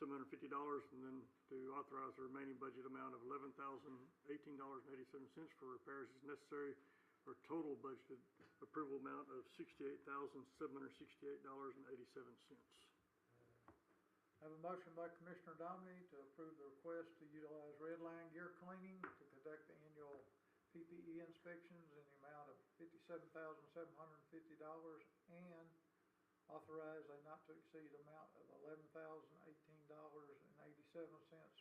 and then to authorize the remaining budget amount of $11,018.87 for repairs as necessary, for a total budgeted approval amount of $68,768.87. I have a motion by Commissioner Dominy to approve the request to utilize Red Line Gear Cleaning to conduct the annual PPE inspections in the amount of $57,750 and authorize a not to exceed amount of $11,018.87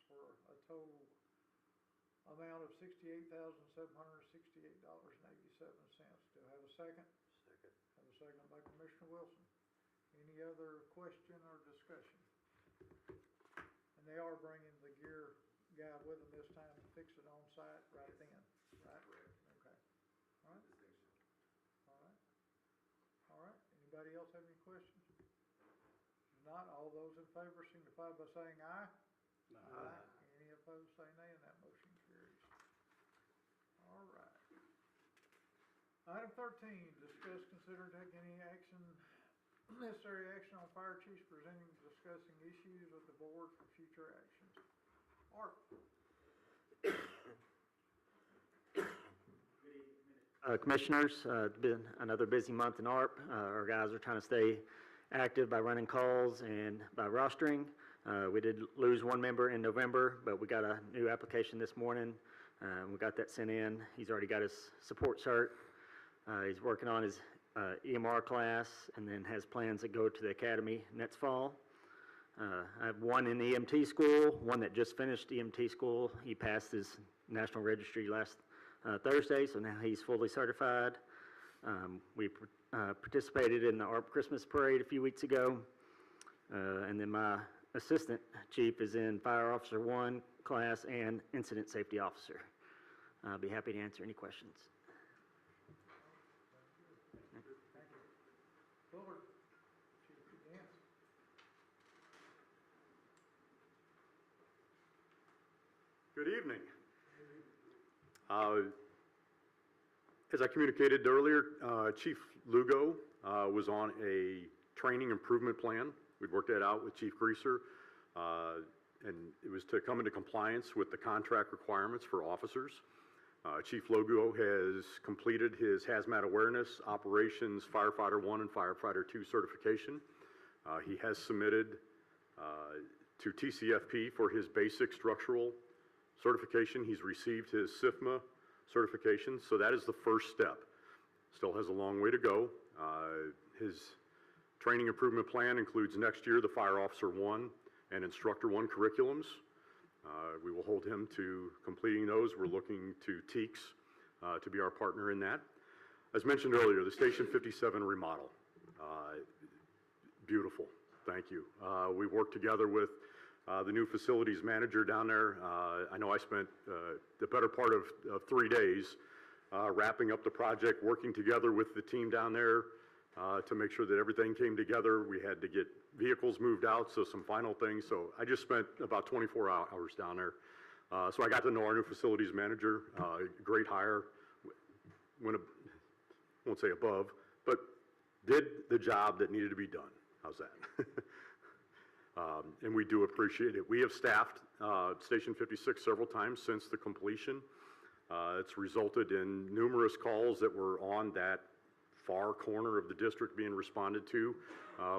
for a total amount of $68,768.87. Do I have a second? Second. Have a second by Commissioner Wilson. Any other question or discussion? And they are bringing the gear guy with them this time to fix it on site right then, right? Correct. Okay. All right. All right. All right. Anybody else have any questions? If not, all those in favor signify by saying aye. Aye. Any opposed, say nay, and that motion carries. All right. Item 13, discuss, consider, take any action, necessary action on fire chiefs presenting, discussing issues with the board for future actions. Art. Commissioners, it's been another busy month in ARP. Our guys are trying to stay active by running calls and by rostering. We did lose one member in November, but we got a new application this morning. We got that sent in. He's already got his support cert. He's working on his EMR class and then has plans to go to the academy next fall. I have one in EMT school, one that just finished EMT school. He passed his national registry last Thursday, so now he's fully certified. We participated in the ARP Christmas Parade a few weeks ago. And then my assistant chief is in Fire Officer 1 class and Incident Safety Officer. I'll be happy to answer any questions. Bullard. Chief Dan. Good evening. As I communicated earlier, Chief Lugo was on a training improvement plan. We'd worked that out with Chief Greaser, and it was to come into compliance with the contract requirements for officers. Chief Lugo has completed his Hazmat Awareness Operations Firefighter 1 and Firefighter 2 certification. He has submitted to TCFP for his basic structural certification. He's received his SIFMA certification, so that is the first step. Still has a long way to go. His training improvement plan includes next year the Fire Officer 1 and Instructor 1 curriculums. We will hold him to completing those. We're looking to TEEX to be our partner in that. As mentioned earlier, the Station 57 remodel. Beautiful, thank you. We worked together with the new facilities manager down there. I know I spent the better part of 3 days wrapping up the project, working together with the team down there to make sure that everything came together. We had to get vehicles moved out, so some final things. So I just spent about 24 hours down there. So I got to know our new facilities manager, great hire. Won't say above, but did the job that needed to be done. How's that? And we do appreciate it. We have staffed Station 56 several times since the completion. It's resulted in numerous calls that were on that far corner of the district being responded to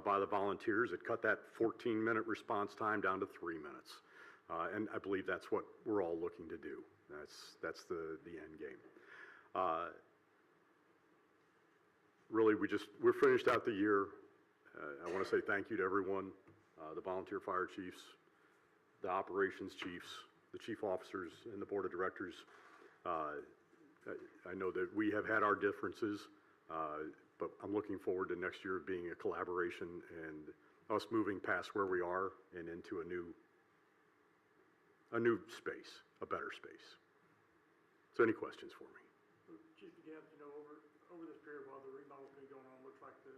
by the volunteers. It cut that 14-minute response time down to 3 minutes. And I believe that's what we're all looking to do. That's the end game. Really, we're finished out the year. I want to say thank you to everyone, the volunteer fire chiefs, the operations chiefs, the chief officers and the board of directors. I know that we have had our differences, but I'm looking forward to next year being a collaboration and us moving past where we are and into a new space, a better space. So any questions for me? Chief DeGant, over this period while the remodel's been going on, looks like the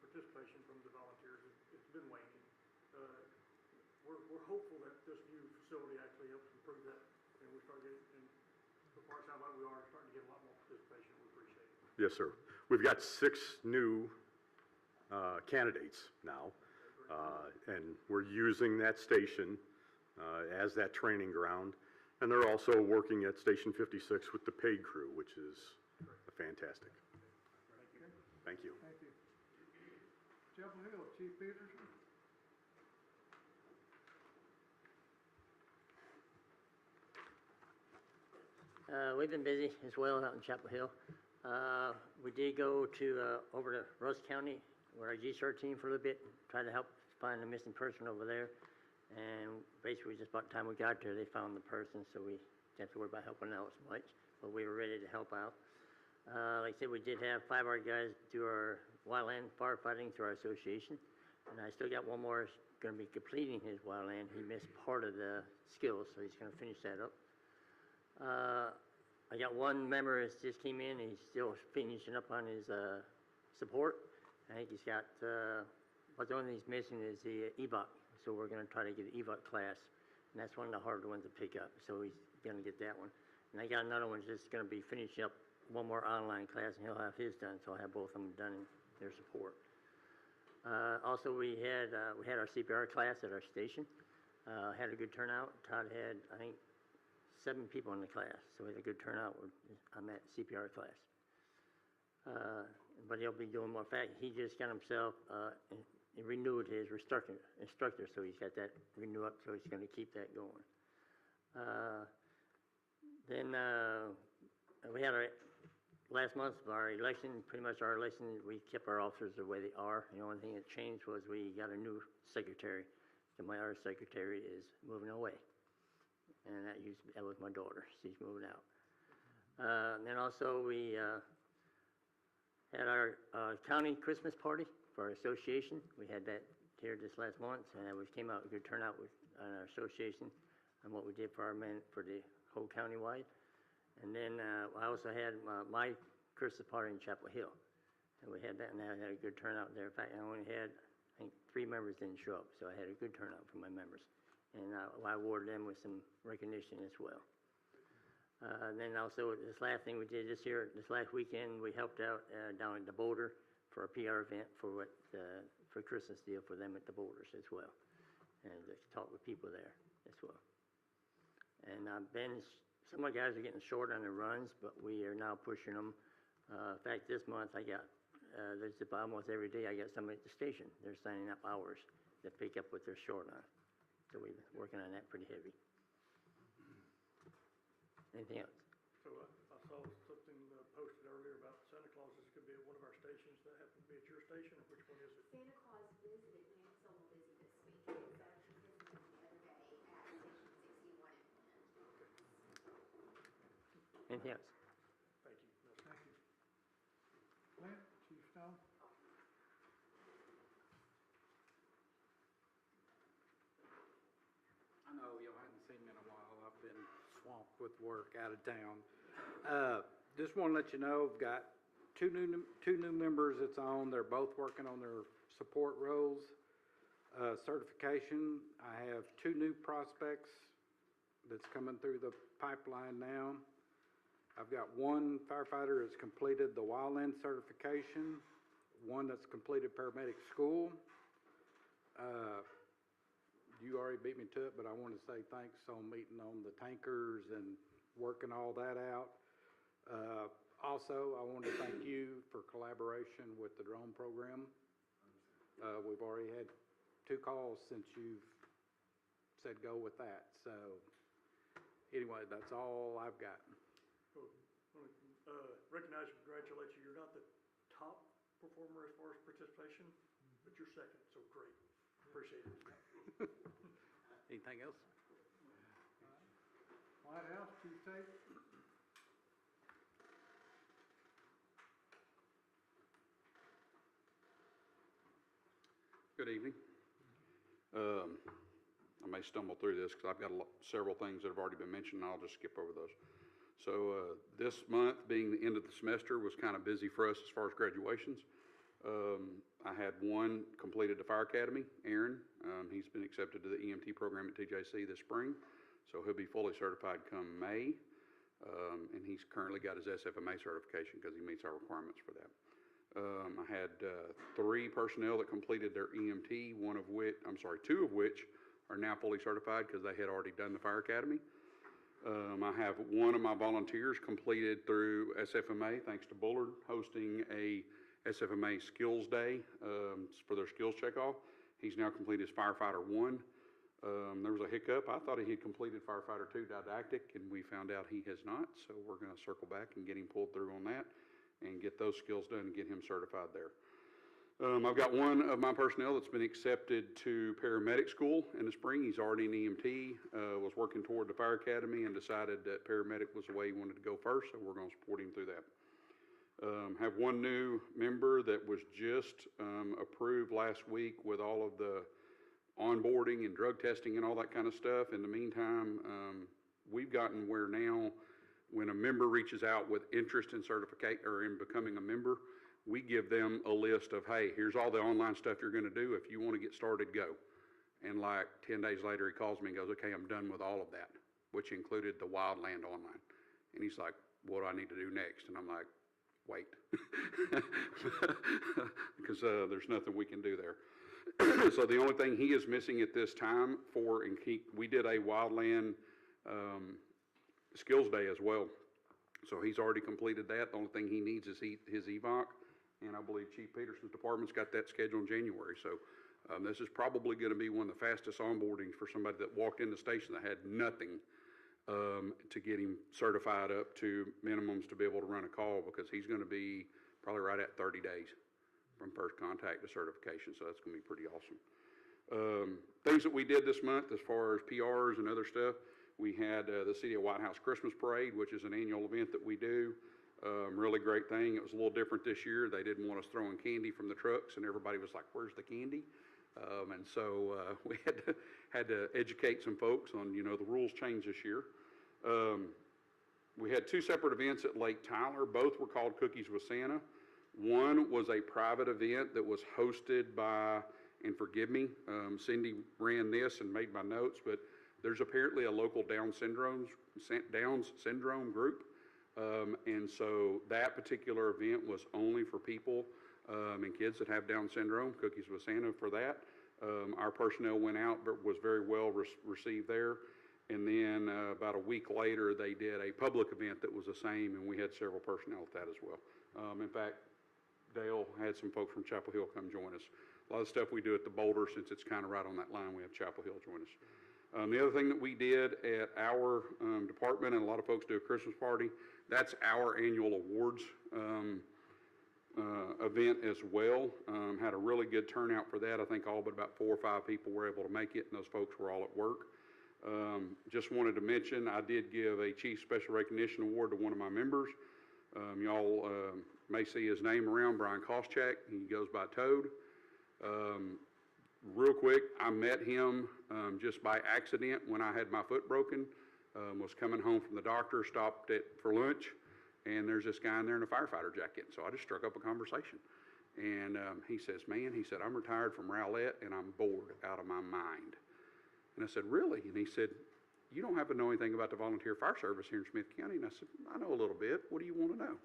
participation from the volunteers, it's been waning. We're hopeful that this new facility actually helps improve that, and we start getting, and so far it sounds like we are starting to get a lot more participation. We appreciate it. Yes, sir. We've got 6 new candidates now, and we're using that station as that training ground. And they're also working at Station 56 with the paid crew, which is fantastic. Thank you. Thank you. Chapel Hill, Chief Peterson. We've been busy as well out in Chapel Hill. We did go over to Rusk County with our GSAR team for a little bit, try to help find a missing person over there. And basically, just about the time we got there, they found the person, so we didn't have to worry about helping out as much, but we were ready to help out. Like I said, we did have 5 of our guys do our wildland firefighting through our association, and I still got one more going to be completing his wildland. He missed part of the skills, so he's going to finish that up. I got one member that just came in, he's still finishing up on his support. I think he's got, but the only thing he's missing is the EVOC. So we're going to try to get an EVOC class, and that's one of the harder ones to pick up. So he's going to get that one. And I got another one just going to be finishing up one more online class, and he'll have his done. So I'll have both of them done in their support. Also, we had our CPR class at our station. Had a good turnout. Todd had, I think, 7 people in the class, so we had a good turnout on that CPR class. But he'll be doing more. In fact, he just got himself he renewed his instructor, so he's got that renewed up, so he's going to keep that going. Then we had our last month our election. Pretty much our election, we kept our officers the way they are. The only thing that changed was we got a new secretary. So my other secretary is moving away, and that was my daughter. She's moving out. Then also we had our county Christmas party for our association. We had that here this last month, and it came out a good turnout on our association and what we did for our men for the whole county-wide. And then I also had my Christmas party in Chapel Hill, and we had that, and I had a good turnout there. In fact, I only had, I think, 3 members didn't show up, so I had a good turnout for my members. And I awarded them with some recognition as well. And then also, this last thing we did this last weekend, we helped out down at the Boulder for a PR event for Christmas deal for them at the Boulders as well. And just talk with people there as well. And some of the guys are getting short on the runs, but we are now pushing them. In fact, this month I got, there's almost every day I got somebody at the station. They're signing up hours to pick up what they're short on. So we've been working on that pretty heavy. Anything else? So I saw something posted earlier about Santa Claus is going to be at one of our stations. That happened to be at your station, or which one is it? Santa Claus visited, and it's a little busy this week. It's actually visited the other day at Station 61 in Flint. Anything else? Thank you. No, Thank you. Clint, Chief Stone. I know y'all hadn't seen me in a while. I've been swamped with work out of town. Just want to let you know, I've got two new members that's on. They're both working on their support roles. Certification, I have 2 new prospects that's coming through the pipeline now. I've got 1 firefighter that's completed the wildland certification, 1 that's completed paramedic school. You already beat me to it, but I want to say thanks on meeting on the tankers and working all that out. Also, I want to thank you for collaboration with the drone program. We've already had 2 calls since you've said go with that. So anyway, that's all I've got. Cool. I want to recognize and congratulate you. You're not the top performer as far as participation, but you're second, so great. Appreciate it. Anything else? White House, Chief Tate. Good evening. I may stumble through this because I've got several things that have already been mentioned, and I'll just skip over those. So this month, being the end of the semester, was kind of busy for us as far as graduations. I had one completed the fire academy, Aaron. He's been accepted to the EMT program at TJC this spring, so he'll be fully certified come May. And he's currently got his SFMA certification because he meets our requirements for that. I had 3 personnel that completed their EMT, two of which are now fully certified because they had already done the fire academy. I have one of my volunteers completed through SFMA, thanks to Bullard hosting a SFMA Skills Day for their skills checkoff. He's now completed his Firefighter 1. There was a hiccup. I thought he had completed Firefighter 2 didactic, and we found out he has not, so we're going to circle back and get him pulled through on that and get those skills done and get him certified there. I've got one of my personnel that's been accepted to paramedic school in the spring. He's already in EMT, was working toward the fire academy and decided that paramedic was the way he wanted to go first, so we're going to support him through that. Have one new member that was just approved last week with all of the onboarding and drug testing and all that kind of stuff. In the meantime, we've gotten where now when a member reaches out with interest in certificate or in becoming a member, we give them a list of, hey, here's all the online stuff you're going to do. If you want to get started, go. And like 10 days later, he calls me and goes, okay, I'm done with all of that, which included the Wildland online. And he's like, what do I need to do next? And I'm like, wait, because there's nothing we can do there. So the only thing he is missing at this time we did a Wildland Skills Day as well. So he's already completed that. The only thing he needs is his EVOC. And I believe Chief Peterson's department's got that scheduled in January. So this is probably going to be one of the fastest onboardings for somebody that walked in the station that had nothing to get him certified up to minimums to be able to run a call, because he's going to be probably right at 30 days from first contact to certification. So that's going to be pretty awesome. Things that we did this month as far as PRs and other stuff, we had the City of White House Christmas Parade, which is an annual event that we do. Really great thing. It was a little different this year. They didn't want us throwing candy from the trucks, and everybody was like, where's the candy? And so we had to educate some folks on, the rules changed this year. We had 2 separate events at Lake Tyler. Both were called Cookies with Santa. One was a private event that was hosted by, and forgive me, Cindy ran this and made my notes, but there's apparently a local Down syndrome group. And so that particular event was only for people and kids that have Down syndrome, Cookies with Santa for that. Our personnel went out, but was very well received there. And then about a week later, they did a public event that was the same, and we had several personnel at that as well. In fact, Dale had some folks from Chapel Hill come join us. A lot of stuff we do at the Boulder, since it's kind of right on that line, we have Chapel Hill join us. The other thing that we did at our department, and a lot of folks do a Christmas party, that's our annual awards event as well. Had a really good turnout for that. I think all but about 4 or 5 people were able to make it, and those folks were all at work. Just wanted to mention, I did give a Chief Special Recognition Award to one of my members. Y'all may see his name around, Brian Koschak. He goes by Toad. Real quick, I met him just by accident when I had my foot broken. Was coming home from the doctor, stopped for lunch, and there's this guy in there in a firefighter jacket. So I just struck up a conversation. And he says, man, he said, I'm retired from Rowlett and I'm bored out of my mind. And I said, really? And he said, you don't happen to know anything about the volunteer fire service here in Smith County? And I said, I know a little bit. What do you want to know?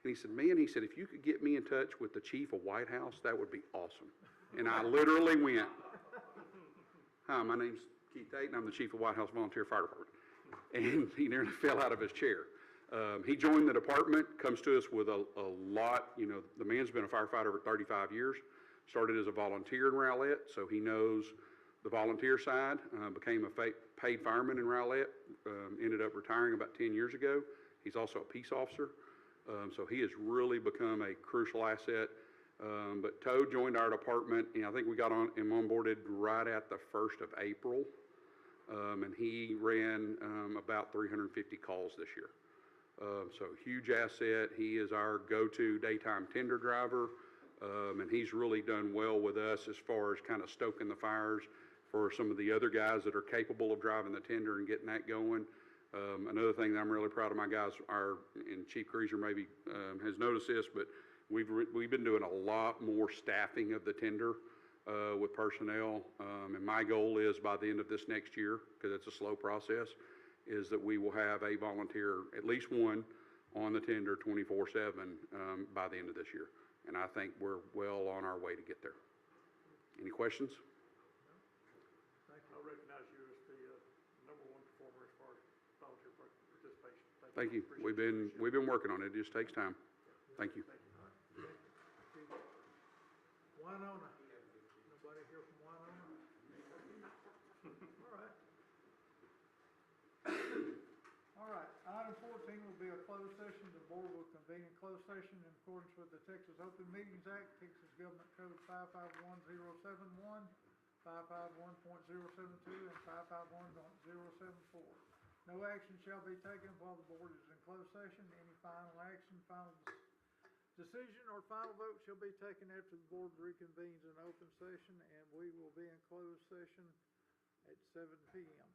And he said, man, he said, if you could get me in touch with the chief of White House, that would be awesome. And I literally went, hi, my name's Keith Tate, and I'm the chief of White House Volunteer Fire Department. And he nearly fell out of his chair. He joined the department, comes to us with a lot, the man's been a firefighter for 35 years, started as a volunteer in Rowlett, so he knows the volunteer side, became a paid fireman in Rowlett, ended up retiring about 10 years ago. He's also a peace officer, so he has really become a crucial asset. But Toad joined our department, and I think we got him onboarded right at the 1st of April. and he ran about 350 calls this year. So huge asset. He is our go-to daytime tender driver, and he's really done well with us as far as kind of stoking the fires for some of the other guys that are capable of driving the tender and getting that going. Another thing that I'm really proud of my guys and Chief Greaser maybe has noticed this, but we've been doing a lot more staffing of the tender with personnel. And my goal is by the end of this next year, because it's a slow process, is that we will have a volunteer, at least one, on the tender 24/7 by the end of this year. And I think we're well on our way to get there. Any questions? I recognize you as the number one performer as far as volunteer participation. Thank you. Appreciate We've been working on it. It just takes time. Thank you. Winona, nobody here from Winona? All right. All right, item 14 will be a closed session. The board will convene in closed session in accordance with the Texas Open Meetings Act, Texas Government Code 551071, 551.072, and 551.074. No action shall be taken while the board is in closed session. Any final action, final decision, or final vote shall be taken after the board reconvenes in open session, and we will be in closed session at 7 p.m.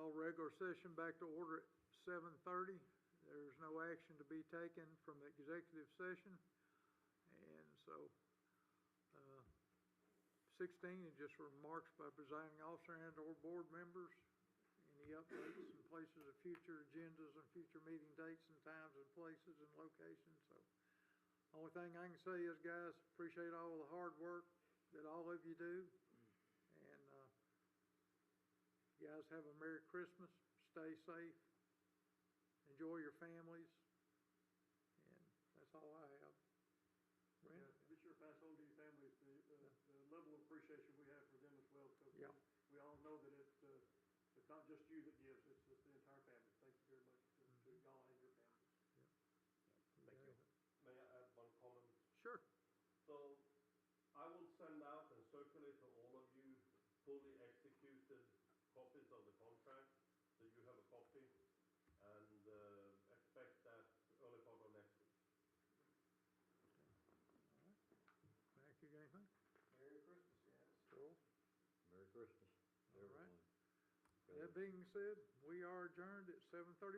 Call regular session back to order at 7:30. There's no action to be taken from the executive session. And so, 16 is just remarks by presiding officer and/or board members. Any updates and places of future agendas and future meeting dates and times and places and locations. So, only thing I can say is, guys, appreciate all the hard work that all of you do. And, you guys have a Merry Christmas. Stay safe. Enjoy your families. And that's all I have. Brandon? Yeah, be sure to pass on to your families the level of appreciation we have for them as well, because Yeah. we all know that it's not just you that gives, it's the entire family. Thank you very much to y'all and your families. Thank you. May I add one comment? Sure. So I will send out and circulate to all of you fully executed copies of the contract, so you have a copy, and expect that early part of next week. Mac, you got anything? Merry Christmas, guys. Joel? Merry Christmas, All right. everyone. That being said, we are adjourned at 7:30.